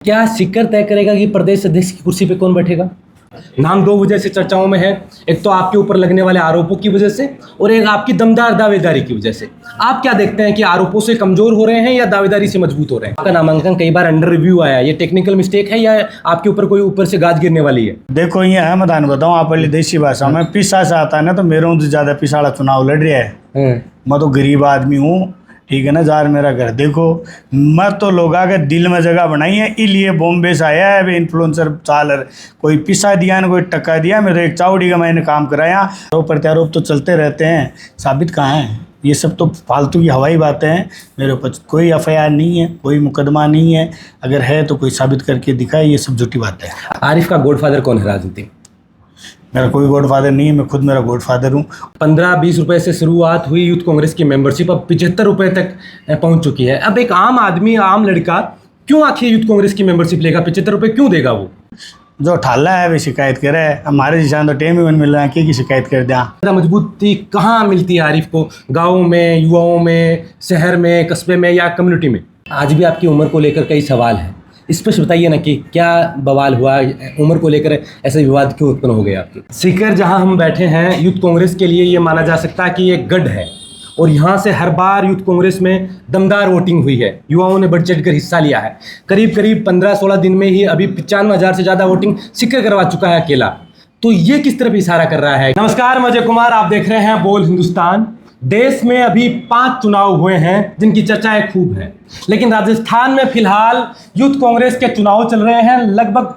क्या सीकर तय करेगा कि प्रदेश अध्यक्ष की कुर्सी पे कौन बैठेगा? नाम दो वजह से चर्चाओं में है। एक तो आपके ऊपर लगने वाले आरोपों की वजह से और एक आपकी दमदार दावेदारी की वजह से। आप क्या देखते हैं कि आरोपों से कमजोर हो रहे हैं या दावेदारी से मजबूत हो रहे हैं? आपका नामांकन कई बार अंडर रिव्यू आया, ये टेक्निकल मिस्टेक है या आपके ऊपर कोई ऊपर से गाज गिरने वाली है? देखो ये है, मैं बताऊँ आप पहले देसी भाषा में पिसा से आता है ना, तो मेरे से ज्यादा पिसाड़ा चुनाव लड़ रहा है। मैं तो गरीब आदमी हूँ, ठीक है ना। जार मेरा घर देखो, मैं तो लोगों के दिल में जगह बनाई है, इसलिए बॉम्बे से आया है इन्फ्लुएंसर चालर। कोई पिसा दिया ना कोई टक्का दिया, मेरे एक चावड़ी का मैंने काम कराया। आरोप प्रत्यारोप तो चलते रहते हैं, साबित कहाँ है? ये सब तो फालतू की हवाई बातें हैं। मेरे ऊपर कोई एफआईआर नहीं है, कोई मुकदमा नहीं है, अगर है तो कोई साबित करके दिखाए। ये सब झूठी बातें हैं। आरिफ का गॉडफादर कौन है राजनीति? मेरा कोई गॉडफादर नहीं है, मैं खुद मेरा गॉडफादर हूँ। 15-20 रुपए से शुरुआत हुई यूथ कांग्रेस की मेंबरशिप, अब 75 रुपए तक पहुंच चुकी है। अब एक आम आदमी, आम लड़का क्यों आखिर यूथ कांग्रेस की मेंबरशिप लेगा? 75 रुपए क्यों देगा वो? जो ठाला है वे शिकायत करे, हमारे जिसान तो टेम ही बन मिल रहा है की शिकायत कर दिया। मजबूती कहाँ मिलती है आरिफ को? गाँव में, युवाओं में, शहर में, कस्बे में या कम्युनिटी में? आज भी आपकी उम्र को लेकर कई सवाल हैं, स्पष्ट बताइए ना कि क्या बवाल हुआ, उम्र को लेकर ऐसे विवाद क्यों उत्पन्न हो गए आपके? सीकर जहां हम बैठे हैं, यूथ कांग्रेस के लिए ये माना जा सकता है कि ये गढ़ है और यहाँ से हर बार यूथ कांग्रेस में दमदार वोटिंग हुई है। युवाओं ने बढ़ चढ़ कर हिस्सा लिया है। करीब करीब 15-16 दिन में ही अभी 95,000 से ज़्यादा वोटिंग सीकर करवा चुका है अकेला। तो ये किस तरफ इशारा कर रहा है? नमस्कार, मैं अजय कुमार, आप देख रहे हैं बोल हिंदुस्तान। देश में अभी 5 चुनाव हुए हैं जिनकी चर्चाएं खूब हैं, लेकिन राजस्थान में फिलहाल यूथ कांग्रेस के चुनाव चल रहे हैं। लगभग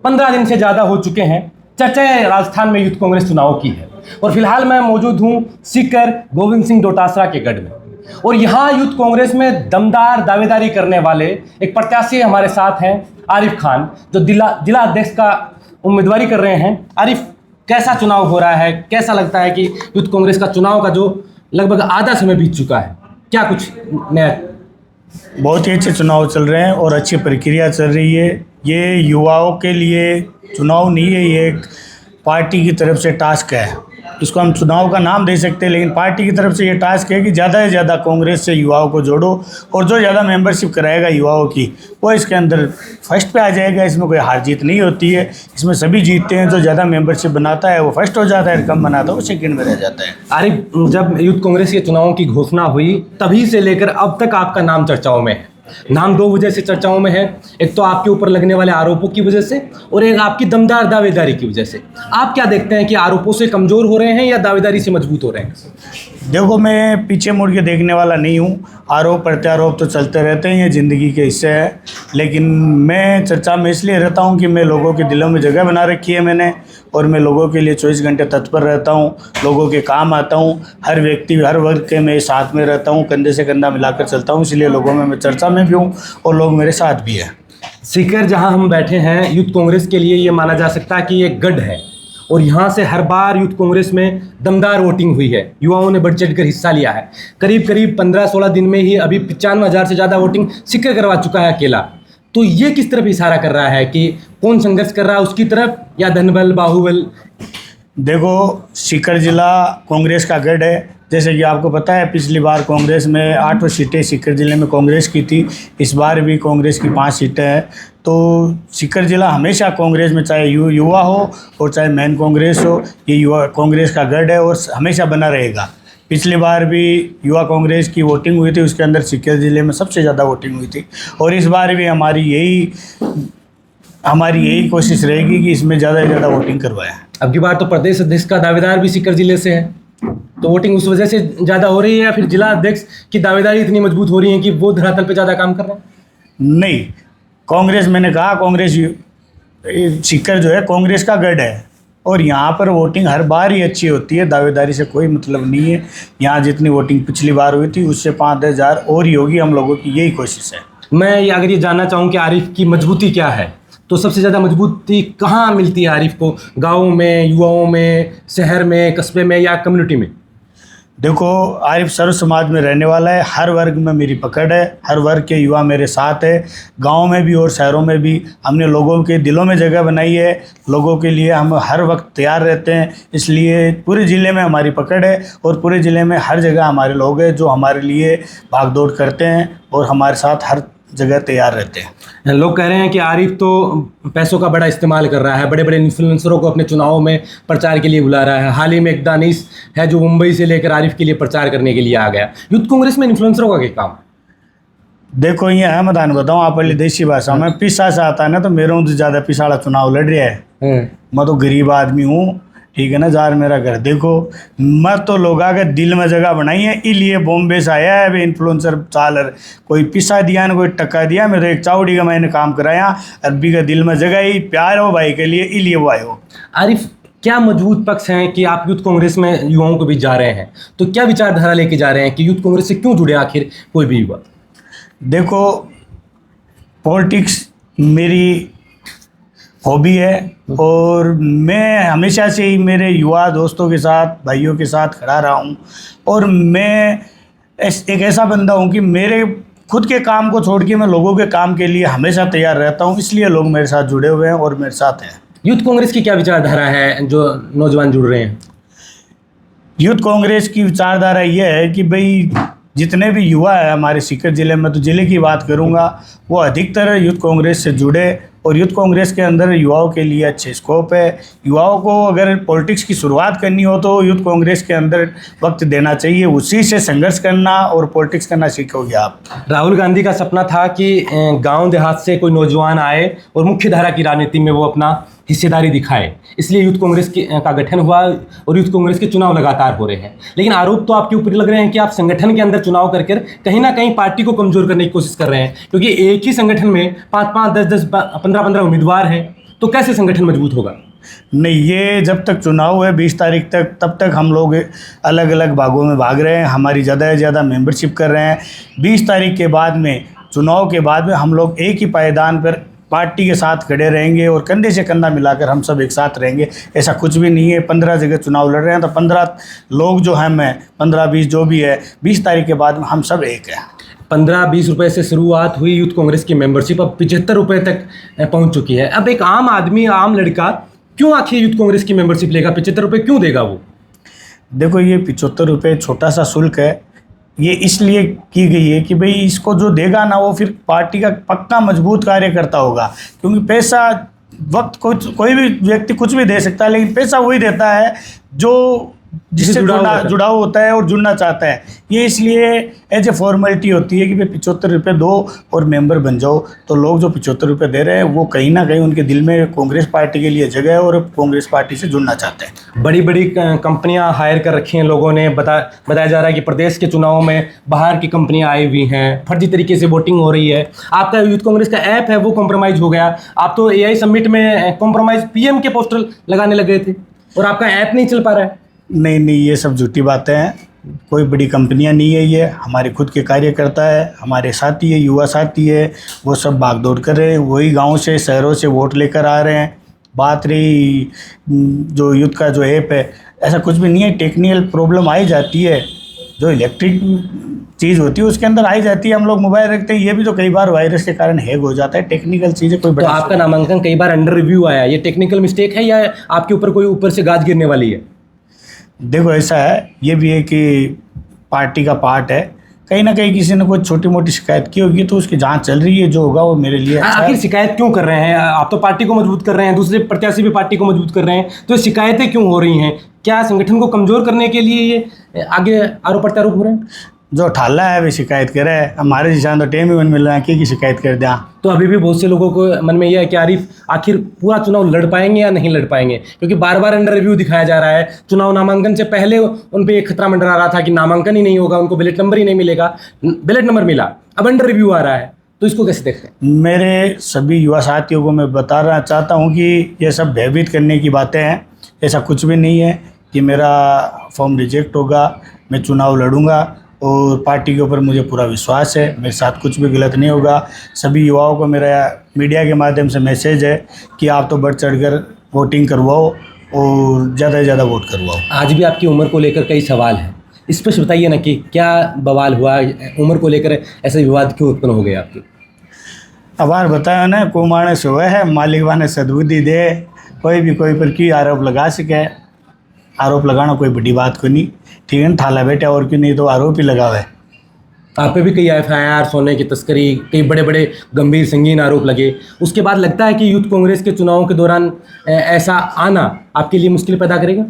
15 दिन से ज़्यादा हो चुके हैं। चर्चाएं राजस्थान में यूथ कांग्रेस चुनाव की है और फिलहाल मैं मौजूद हूं सीकर गोविंद सिंह डोटासरा के गढ़ में, और यहाँ यूथ कांग्रेस में दमदार दावेदारी करने वाले एक प्रत्याशी हमारे साथ हैं, आरिफ खान, जो जिला अध्यक्ष का उम्मीदवारी कर रहे हैं। आरिफ, कैसा चुनाव हो रहा है? कैसा लगता है कि यूथ कांग्रेस का चुनाव का जो लगभग आधा समय बीत चुका है, क्या कुछ नया? बहुत ही अच्छे चुनाव चल रहे हैं और अच्छी प्रक्रिया चल रही है। ये युवाओं के लिए चुनाव नहीं है, ये एक पार्टी की तरफ से टास्क है। इसको हम चुनाव का नाम दे सकते हैं, लेकिन पार्टी की तरफ से ये टास्क है कि ज़्यादा से ज़्यादा कांग्रेस से युवाओं को जोड़ो, और जो ज़्यादा मेंबरशिप कराएगा युवाओं की वो इसके अंदर फर्स्ट पे आ जाएगा। इसमें कोई हार जीत नहीं होती है, इसमें सभी जीतते हैं। जो ज़्यादा मेंबरशिप बनाता है वो फर्स्ट हो जाता है, कम बनाता है वो सेकंड में रह जाता है। आरिफ, जब यूथ कांग्रेस के चुनावों की घोषणा हुई तभी से लेकर अब तक आपका नाम चर्चाओं में है। नाम दो वजह से चर्चाओं में है। एक तो आपके ऊपर लगने वाले आरोपों की वजह से और एक आपकी दमदार दावेदारी की वजह से। आप क्या देखते हैं कि आरोपों से कमजोर हो रहे हैं या दावेदारी से मजबूत हो रहे हैं? देखो, मैं पीछे मुड़ के देखने वाला नहीं हूँ। आरोप प्रत्यारोप तो चलते रहते हैं, ये ज़िंदगी के हिस्से है। लेकिन मैं चर्चा में इसलिए रहता हूँ कि मैं लोगों के दिलों में जगह बना रखी है मैंने, और मैं लोगों के लिए 24 घंटे तत्पर रहता हूँ, लोगों के काम आता हूँ। हर व्यक्ति, हर वर्ग के मैं साथ में रहता हूँ, कंधे से कंधा मिलाकर चलता हूँ। इसलिए लोगों में मैं चर्चा में भी हूँ और लोग मेरे साथ भी हैं। सीकर जहां हम बैठे हैं, यूथ कांग्रेस के लिए ये माना जा सकता है कि ये गढ़ है और यहाँ से हर बार यूथ कांग्रेस में दमदार वोटिंग हुई है। युवाओं ने बढ़ चढ़ कर हिस्सा लिया है। करीब करीब 15-16 दिन में ही अभी 95,000 से ज़्यादा वोटिंग सीकर करवा चुका है अकेला। तो ये किस तरफ इशारा कर रहा है कि कौन संघर्ष कर रहा है, उसकी तरफ या धनबल, बाहुबल? देखो, सीकर जिला कांग्रेस का गढ़ है। जैसे कि आपको पता है, पिछली बार कांग्रेस में 8 सीटें सीकर जिले में कांग्रेस की थी। इस बार भी कांग्रेस की 5 सीटें हैं। तो सीकर जिला हमेशा कांग्रेस में, चाहे युवा हो और चाहे मैन कांग्रेस हो, ये युवा कांग्रेस का गढ़ है और हमेशा बना रहेगा। पिछली बार भी युवा कांग्रेस की वोटिंग हुई थी, उसके अंदर सीकर जिले में सबसे ज़्यादा वोटिंग हुई थी। और इस बार भी हमारी यही कोशिश रहेगी कि इसमें ज़्यादा से ज़्यादा वोटिंग करवाएं। अब की बार तो प्रदेश अध्यक्ष का दावेदार भी सीकर जिले से है, तो वोटिंग उस वजह से ज़्यादा हो रही है या फिर जिला अध्यक्ष की दावेदारी इतनी मजबूत हो रही है कि वो धरातल पे ज़्यादा काम कर रहे हैं? नहीं, कांग्रेस, मैंने कहा कांग्रेस, सीकर जो है कांग्रेस का गढ़ है और यहाँ पर वोटिंग हर बार ही अच्छी होती है। दावेदारी से कोई मतलब नहीं है। यहाँ जितनी वोटिंग पिछली बार हुई थी उससे 5-10,000 और ही होगी। हम लोगों की यही कोशिश है। मैं अगर ये जानना चाहूँ कि आरिफ की मजबूती क्या है, तो सबसे ज़्यादा मजबूती कहाँ मिलती है आरिफ को? गाँव में, युवाओं में, शहर में, कस्बे में या कम्युनिटी में? देखो, आरिफ सर्व समाज में रहने वाला है। हर वर्ग में मेरी पकड़ है, हर वर्ग के युवा मेरे साथ है। गांव में भी और शहरों में भी हमने लोगों के दिलों में जगह बनाई है। लोगों के लिए हम हर वक्त तैयार रहते हैं। इसलिए पूरे ज़िले में हमारी पकड़ है और पूरे ज़िले में हर जगह हमारे लोग हैं जो हमारे लिए भागदौड़ करते हैं और हमारे साथ हर जगह तैयार रहते हैं। लोग कह रहे हैं कि आरिफ तो पैसों का बड़ा इस्तेमाल कर रहा है, बड़े बड़े इन्फ्लुएंसरों को अपने चुनाव में प्रचार के लिए बुला रहा है। हाल ही में एक दानिश है जो मुंबई से लेकर आरिफ के लिए प्रचार करने के लिए आ गया। यूथ कांग्रेस में इन्फ्लुएंसरों का क्या काम? देखो ये है, मैं थाने बताऊँ आप पहले देसी भाषा में, पिसा से आता है ना तो मेरे से ज़्यादा पिसाड़ा चुनाव लड़ रहा है। मैं तो गरीब आदमी हूँ, ठीक है ना, जार मेरा घर देखो। मैं तो लोगा के दिल में जगह बनाई है, इसलिए बॉम्बे से आया है वे इन्फ्लुएंसर चालर। कोई पिसा दिया ना कोई टक्का दिया, मेरे एक चावड़ी का मैंने काम कराया, अरबी का दिल में जगह ही प्यार हो भाई के लिए, इसलिए वो आए हो। आरिफ, क्या मजबूत पक्ष हैं कि आप यूथ कांग्रेस में युवाओं को भी जा रहे हैं? तो क्या विचारधारा लेके जा रहे हैं कि यूथ कांग्रेस से क्यों जुड़े आखिर कोई भी युवा? देखो, पॉलिटिक्स मेरी हॉबी है और मैं हमेशा से ही मेरे युवा दोस्तों के साथ, भाइयों के साथ खड़ा रहा हूँ। और मैं एक ऐसा बंदा हूँ कि मेरे खुद के काम को छोड़ के मैं लोगों के काम के लिए हमेशा तैयार रहता हूँ, इसलिए लोग मेरे साथ जुड़े हुए हैं और मेरे साथ हैं। यूथ कांग्रेस की क्या विचारधारा है जो नौजवान जुड़ रहे हैं? यूथ कांग्रेस की विचारधारा यह है कि भाई जितने भी युवा है हमारे सीकर ज़िले में, तो ज़िले की बात करूंगा, वो अधिकतर यूथ कांग्रेस से जुड़े। और यूथ कांग्रेस के अंदर युवाओं के लिए अच्छे स्कोप है। युवाओं को अगर पॉलिटिक्स की शुरुआत करनी हो तो यूथ कांग्रेस के अंदर वक्त देना चाहिए, उसी से संघर्ष करना और पॉलिटिक्स करना सीखोगे आप। राहुल गांधी का सपना था कि गांव देहात से कोई नौजवान आए और मुख्य धारा की राजनीति में वो अपना हिस्सेदारी दिखाए, इसलिए यूथ कांग्रेस का गठन हुआ और यूथ कांग्रेस के चुनाव लगातार हो रहे हैं। लेकिन आरोप तो आपके ऊपर लग रहे हैं कि आप संगठन के अंदर चुनाव करके कहीं ना कहीं पार्टी को कमजोर करने की कोशिश कर रहे हैं, क्योंकि एक ही संगठन में 5-5, 10-10, 15-15 उम्मीदवार हैं, तो कैसे संगठन मजबूत होगा? नहीं, ये जब तक चुनाव है 20 तारीख तक, तब तक हम लोग अलग अलग भागों में भाग रहे हैं, हमारी ज़्यादा से ज़्यादा मेंबरशिप कर रहे हैं। 20 तारीख के बाद में, चुनाव के बाद में हम लोग एक ही पायदान पर पार्टी के साथ खड़े रहेंगे और कंधे से कंधा मिलाकर हम सब एक साथ रहेंगे। ऐसा कुछ भी नहीं है। 15 जगह चुनाव लड़ रहे हैं तो 15 लोग जो हैं, मैं 15-20 जो भी है, 20 तारीख के बाद में हम सब एक हैं। 15-20 रुपए से शुरुआत हुई यूथ कांग्रेस की मेंबरशिप, अब 75 रुपए तक पहुंच चुकी है। अब एक आम आदमी, आम लड़का क्यों आखिर यूथ कांग्रेस की मेंबरशिप लेगा? 75 रुपये क्यों देगा वो? देखो, ये 75 रुपये छोटा सा शुल्क है। ये इसलिए की गई है कि भाई इसको जो देगा ना, वो फिर पार्टी का पक्का मजबूत कार्यकर्ता होगा। क्योंकि पैसा, वक्त कोई भी व्यक्ति कुछ भी दे सकता है, लेकिन पैसा वही देता है जो जिससे जुड़ाव होता है और जुड़ना चाहता है। ये इसलिए एज ए फॉर्मेलिटी होती है कि भाई 75 रुपये दो और मेंबर बन जाओ। तो लोग जो 75 रुपये दे रहे हैं, वो कहीं ना कहीं उनके दिल में कांग्रेस पार्टी के लिए जगह है और कांग्रेस पार्टी से जुड़ना चाहते हैं। बड़ी बड़ी कंपनियां हायर कर रखी हैं लोगों ने। बताया जा रहा है कि प्रदेश के चुनाव में बाहर की कंपनियां आई हुई हैं, फर्जी तरीके से वोटिंग हो रही है। आपका यूथ कांग्रेस का ऐप है वो कॉम्प्रोमाइज़ हो गया। आप तो AI समिट में कॉम्प्रोमाइज़ PM के पोस्टर लगाने लग गए थे और आपका ऐप नहीं चल पा रहा है। नहीं, ये सब झूठी बातें हैं। कोई बड़ी कंपनियां नहीं है, ये हमारे खुद के कार्यकर्ता है, हमारे साथी है, युवा साथी है। वो सब भागदौड़ कर रहे हैं, वही गांव से, शहरों से वोट लेकर आ रहे हैं। बात रही जो यूथ का जो ऐप है, ऐसा कुछ भी नहीं है। टेक्निकल प्रॉब्लम आई जाती है, जो इलेक्ट्रिक चीज़ होती है उसके अंदर आई जाती है। हम लोग मोबाइल रखते हैं, ये भी तो कई बार वायरस के कारण हैक हो जाता है। टेक्निकल चीज़ें कोई बड़ा। तो आपका नामांकन कई बार अंडर रिव्यू आया, ये टेक्निकल मिस्टेक है या आपके ऊपर कोई ऊपर से गाज गिरने वाली है? देखो, ऐसा है, ये भी है कि पार्टी का पार्ट है। कहीं ना कहीं किसी ने कोई छोटी मोटी शिकायत की होगी तो उसकी जांच चल रही है, जो होगा वो मेरे लिए अच्छा है। आखिर शिकायत क्यों कर रहे हैं? आप तो पार्टी को मजबूत कर रहे हैं, दूसरे प्रत्याशी भी पार्टी को मजबूत कर रहे हैं, तो शिकायतें क्यों हो रही हैं? क्या संगठन को कमजोर करने के लिए ये आगे आरोप प्रत्यारोप हो रहे हैं? जो ठाला है वे शिकायत करे, हमारे जिसान तो टेम ही बन मिल रहा है कि शिकायत कर दिया। तो अभी भी बहुत से लोगों को मन में यह है कि आरिफ आखिर पूरा चुनाव लड़ पाएंगे या नहीं लड़ पाएंगे, क्योंकि बार बार अंडर रिव्यू दिखाया जा रहा है। चुनाव नामांकन से पहले उन पे एक खतरा मंडरा रहा था कि नामांकन ही नहीं होगा, उनको बैलेट नंबर ही नहीं मिलेगा। बैलेट नंबर मिला, अब अंडर रिव्यू आ रहा है, तो इसको कैसे देखते हैं? मेरे सभी युवा साथियों को मैं बताना चाहता हूँ कि ये सब भयभीत करने की बातें हैं। ऐसा कुछ भी नहीं है कि मेरा फॉर्म रिजेक्ट होगा। मैं चुनाव लड़ूंगा और पार्टी के ऊपर मुझे पूरा विश्वास है, मेरे साथ कुछ भी गलत नहीं होगा। सभी युवाओं को मेरा मीडिया के माध्यम से मैसेज है कि आप तो बढ़ चढ़कर वोटिंग करवाओ और ज़्यादा से ज़्यादा वोट करवाओ। आज भी आपकी उम्र को लेकर कई सवाल हैं, इस पर बताइए ना कि क्या बवाल हुआ, उम्र को लेकर ऐसे विवाद क्यों उत्पन्न हो गए आपकी? आभार बताया ना, को मानस हुआ है, मालिक वाने सद्बुद्धि दे, कोई भी कोई पर क्यों आरोप लगा सके। आरोप लगाना कोई बड़ी बात को नहीं, ठीक है ना, ठाला बेटा और क्यों नहीं तो आरोप ही लगावे। आप पे भी कई FIR, सोने की तस्करी, कई बड़े बड़े गंभीर संगीन आरोप लगे। उसके बाद लगता है कि यूथ कांग्रेस के चुनावों के दौरान ऐसा आना आपके लिए मुश्किल पैदा करेगा?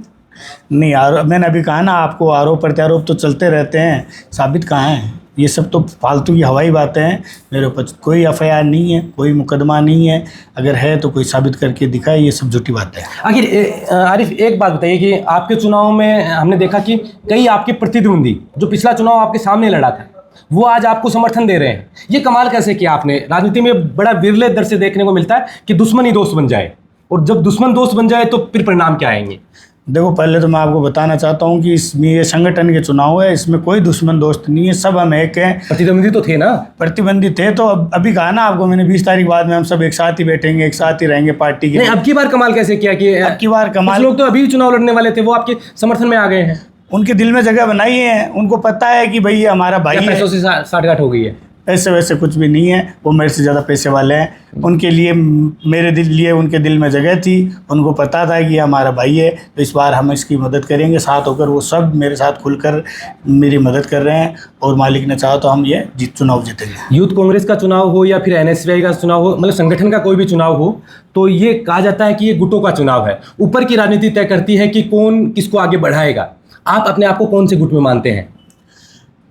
नहीं, आरोप मैंने अभी कहा ना आपको, आरोप प्रत्यारोप तो चलते रहते हैं, साबित कहाँ है? ये सब तो फालतू की हवाई बातें हैं। मेरे ऊपर कोई FIR नहीं है, कोई मुकदमा नहीं है, अगर है तो कोई साबित करके दिखाए, ये सब झूठी बातें हैं। आखिर आरिफ एक बात बताइए कि आपके चुनाव में हमने देखा कि कई आपके प्रतिद्वंदी जो पिछला चुनाव आपके सामने लड़ा था वो आज आपको समर्थन दे रहे हैं। ये कमाल कैसे किया आपने? राजनीति में बड़ा विरले दर से देखने को मिलता है कि दुश्मन ही दोस्त बन जाए, और जब दुश्मन दोस्त बन जाए तो फिर परिणाम क्या आएंगे? देखो, पहले तो मैं आपको बताना चाहता हूँ कि इसमें ये संगठन के चुनाव है, इसमें कोई दुश्मन दोस्त नहीं है, सब हम एक हैं। प्रतिद्वंदी तो थे ना? प्रतिबंधी थे तो अभी कहा ना आपको मैंने, 20 तारीख बाद में हम सब एक साथ ही बैठेंगे, एक साथ ही रहेंगे पार्टी के। नहीं, अब की बार कमाल कैसे किया कि अब की बार कमाल, कुछ लोग तो अभी चुनाव लड़ने वाले थे वो आपके समर्थन में आ गए हैं। उनके दिल में जगह बनाई है, उनको पता है कि भाई ये हमारा भाई है। पैसों से साठगांठ हो गई है? ऐसे वैसे कुछ भी नहीं है, वो मेरे से ज़्यादा पैसे वाले हैं। उनके लिए उनके दिल में जगह थी, उनको पता था कि ये हमारा भाई है, तो इस बार हम इसकी मदद करेंगे साथ होकर। वो सब मेरे साथ खुलकर मेरी मदद कर रहे हैं, और मालिक ने चाहा तो हम ये चुनाव जीतेंगे। यूथ कांग्रेस का चुनाव हो या फिर NSY का चुनाव हो, मतलब संगठन का कोई भी चुनाव हो, तो ये कहा जाता है कि ये गुटों का चुनाव है। ऊपर की राजनीति तय करती है कि कौन किसको आगे बढ़ाएगा। आप अपने आप को कौन से गुट में मानते हैं?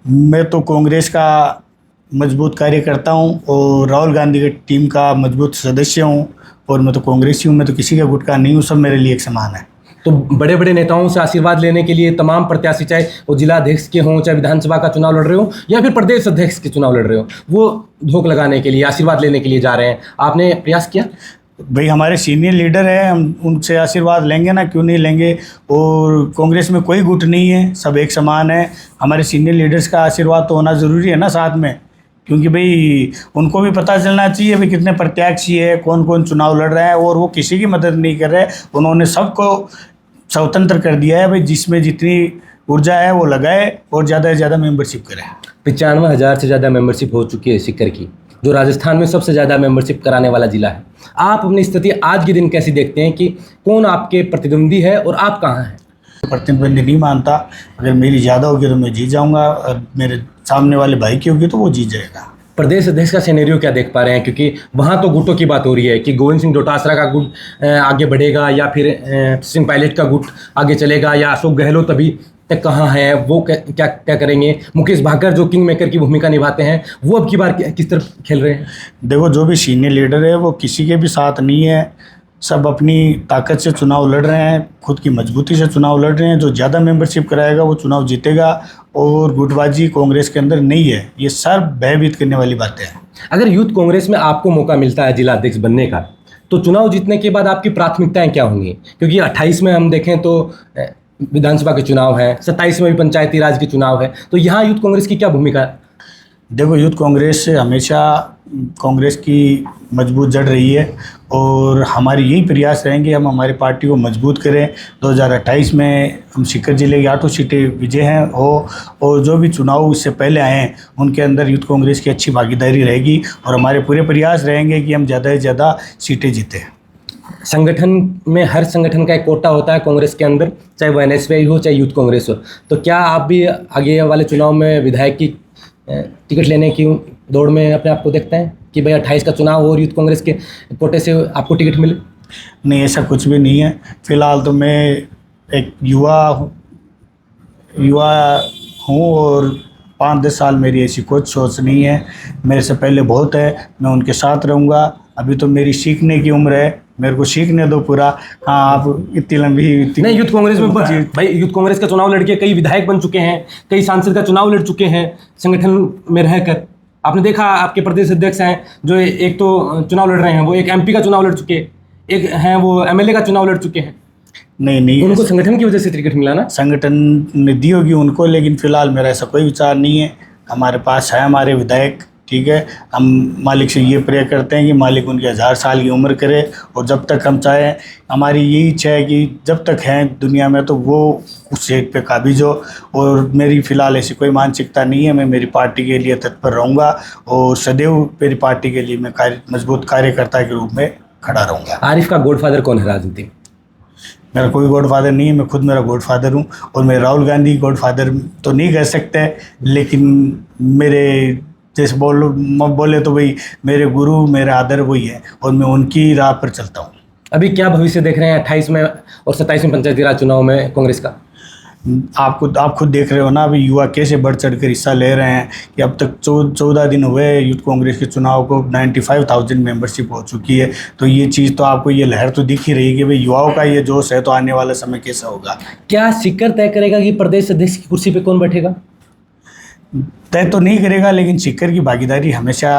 मैं तो कांग्रेस का मजबूत कार्यकर्ता हूँ और राहुल गांधी की टीम का मजबूत सदस्य हूँ, और मैं तो कांग्रेसी हूँ, मैं तो किसी का गुट का नहीं हूँ, सब मेरे लिए एक समान है। तो बड़े बड़े नेताओं से आशीर्वाद लेने के लिए तमाम प्रत्याशी, चाहे वो जिला अध्यक्ष के हों, चाहे विधानसभा का चुनाव लड़ रहे हो या फिर प्रदेश अध्यक्ष के चुनाव लड़ रहे हो, वो धोख लगाने के लिए, आशीर्वाद लेने के लिए जा रहे हैं। आपने प्रयास किया? भाई हमारे सीनियर लीडर हैं, हम उनसे आशीर्वाद लेंगे ना, क्यों नहीं लेंगे। और कांग्रेस में कोई गुट नहीं है, सब एक समान है। हमारे सीनियर लीडर्स का आशीर्वाद तो होना ज़रूरी है ना साथ में, क्योंकि भाई उनको भी पता चलना चाहिए भाई कितने प्रत्याशी है, कौन कौन चुनाव लड़ रहा है, और वो किसी की मदद नहीं कर रहे। उन्होंने सबको स्वतंत्र कर दिया है, भाई जिसमें जितनी ऊर्जा है वो लगाए और ज़्यादा से ज़्यादा मेंबरशिप करे। 95,000 से ज़्यादा मेंबरशिप हो चुकी है सीकर की, जो राजस्थान में सबसे ज़्यादा मेंबरशिप कराने वाला जिला है। आप अपनी स्थिति आज के दिन कैसी देखते हैं कि कौन आपके प्रतिद्वंदी है और आप कहाँ हैं? प्रतिद्वंदी नहीं मानता, अगर मेरी ज़्यादा होगी तो मैं जीत जाऊंगा, और मेरे सामने वाले भाई की होगी तो वो जीत जाएगा। प्रदेश अध्यक्ष का सिनेरियो क्या देख पा रहे हैं? क्योंकि वहाँ तो गुटों की बात हो रही है कि गोविंद सिंह डोटासरा का गुट आगे बढ़ेगा या फिर सिंह पायलट का गुट आगे चलेगा, या अशोक गहलोत अभी तक कहाँ है, वो क्या क्या करेंगे। मुकेश भाकर जो किंग मेकर की भूमिका निभाते हैं, वो अब की बार किस तरफ खेल रहे हैं? देखो, जो भी सीनियर लीडर है वो किसी के भी साथ नहीं है, सब अपनी ताकत से चुनाव लड़ रहे हैं, खुद की मजबूती से चुनाव लड़ रहे हैं। जो ज़्यादा मेंबरशिप कराएगा वो चुनाव जीतेगा, और गुटबाजी कांग्रेस के अंदर नहीं है। ये सब भयभीत करने वाली बातें हैं। अगर यूथ कांग्रेस में आपको मौका मिलता है जिला अध्यक्ष बनने का, तो चुनाव जीतने के बाद आपकी प्राथमिकताएं क्या होंगी? क्योंकि 28 में हम देखें तो विधानसभा के चुनाव है, 27 में भी पंचायती राज के चुनाव है, तो यहाँ यूथ कांग्रेस की क्या भूमिका है? देखो, यूथ कांग्रेस से हमेशा कांग्रेस की मजबूत जड़ रही है, और हमारी यही प्रयास रहेंगे हम हमारी पार्टी को मजबूत करें। 2028 में हम सीकर जिले की 8 सीटें विजय हैं हो, और जो भी चुनाव इससे पहले आए हैं उनके अंदर यूथ कांग्रेस की अच्छी भागीदारी रहेगी, और हमारे पूरे प्रयास रहेंगे कि हम ज़्यादा से ज़्यादा सीटें जीतें। संगठन में हर संगठन का एक कोटा होता है कांग्रेस के अंदर, चाहे वो NSY हो चाहे यूथ कांग्रेस हो, तो क्या आप भी आगे वाले चुनाव में विधायक की टिकट लेने की दौड़ में अपने आप को देखते हैं कि भाई 28 का चुनाव हो और यूथ कांग्रेस के कोटे से आपको टिकट मिले? नहीं, ऐसा कुछ भी नहीं है। फिलहाल तो मैं एक युवा हूँ, और 5-10 साल मेरी ऐसी कुछ सोच नहीं है। मेरे से पहले बहुत है, मैं उनके साथ रहूँगा। अभी तो मेरी सीखने की उम्र है, मेरे को सीखने दो पूरा। हाँ, आप इतनी लंबी नहीं, यूथ कांग्रेस में भाई यूथ कांग्रेस का चुनाव लड़के कई विधायक बन चुके हैं, कई सांसद का चुनाव लड़ चुके हैं संगठन में रहकर। आपने देखा आपके प्रदेश अध्यक्ष हैं जो एक तो चुनाव लड़ रहे हैं, वो एक MP का चुनाव लड़ चुके, एक हैं वो MLA का चुनाव लड़ चुके हैं। नहीं, उनको संगठन की वजह से टिकट मिला ना? संगठन ने दी होगी उनको, लेकिन फिलहाल मेरा ऐसा कोई विचार नहीं है। हमारे पास है हमारे विधायक, ठीक है। हम मालिक से ये प्रे करते हैं कि मालिक उनके 1000 साल की उम्र करे, और जब तक हम चाहें, हमारी यही इच्छा है कि जब तक हैं दुनिया में तो वो उस सीट पे काबिज हो। और मेरी फ़िलहाल ऐसी कोई मानसिकता नहीं है। मैं मेरी पार्टी के लिए तत्पर रहूँगा, और सदैव मेरी पार्टी के लिए मैं मजबूत कार्यकर्ता के रूप में खड़ा रहूँगा। आरिफ का गॉडफादर कौन है राजनीति में? मेरा कोई गॉडफादर नहीं है, मैं खुद मेरा गॉडफादर हूँ। और मैं राहुल गांधी गॉडफादर तो नहीं कह सकते, लेकिन मेरे जैसे बोले तो भाई मेरे गुरु मेरे आदर वही है, और मैं उनकी राह पर चलता हूँ। अभी क्या भविष्य देख रहे हैं 28 में और 27 में पंचायती राज चुनाव में कांग्रेस का? आप खुद देख रहे हो ना, अभी युवा कैसे बढ़ चढ़ कर हिस्सा ले रहे हैं कि अब तक 14 दिन हुए यूथ कांग्रेस के चुनाव को, 95,000 मेंबरशिप हो चुकी है। तो ये चीज़ तो आपको, ये लहर तो दिख ही रही है कि भाई युवाओं का ये जोश है, तो आने वाला समय कैसा होगा। क्या सीकर तय करेगा कि प्रदेश अध्यक्ष की कुर्सी पे कौन बैठेगा? तय तो नहीं करेगा, लेकिन सीकर की भागीदारी हमेशा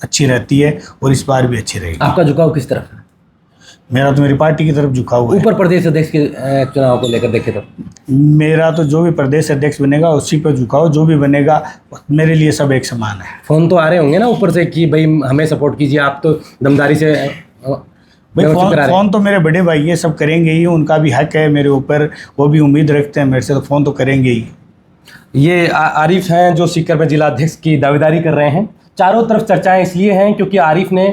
अच्छी रहती है और इस बार भी अच्छी रहेगी। आपका झुकाव किस तरफ है? मेरा तो मेरी पार्टी की तरफ झुकाव हुआ है। ऊपर प्रदेश अध्यक्ष के चुनाव को लेकर देखे तो मेरा तो जो भी प्रदेश अध्यक्ष बनेगा उसी पर झुकाव, जो भी बनेगा मेरे लिए सब एक समान है। फोन तो आ रहे होंगे ना ऊपर से कि भाई हमें सपोर्ट कीजिए, आप तो दमदारी से भाई फोन तो मेरे बड़े भाई ये सब करेंगे ही, उनका भी हक है मेरे ऊपर, वो भी उम्मीद रखते हैं मेरे से, तो फ़ोन तो करेंगे ही। ये आरिफ हैं जो सीकर में जिला अध्यक्ष की दावेदारी कर रहे हैं। चारों तरफ चर्चाएं इसलिए हैं क्योंकि आरिफ ने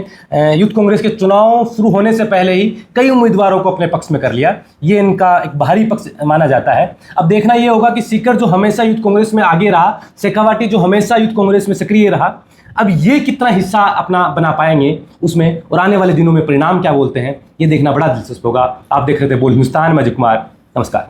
यूथ कांग्रेस के चुनाव शुरू होने से पहले ही कई उम्मीदवारों को अपने पक्ष में कर लिया। ये इनका एक बाहरी पक्ष माना जाता है। अब देखना ये होगा कि सीकर जो हमेशा यूथ कांग्रेस में आगे रहा, शेखावाटी जो हमेशा यूथ कांग्रेस में सक्रिय रहा, अब ये कितना हिस्सा अपना बना पाएंगे उसमें, और आने वाले दिनों में परिणाम क्या बोलते हैं, ये देखना बड़ा दिलचस्प होगा। आप देख रहे थे बोल हिंदुस्तान, मैं अजय कुमार, नमस्कार।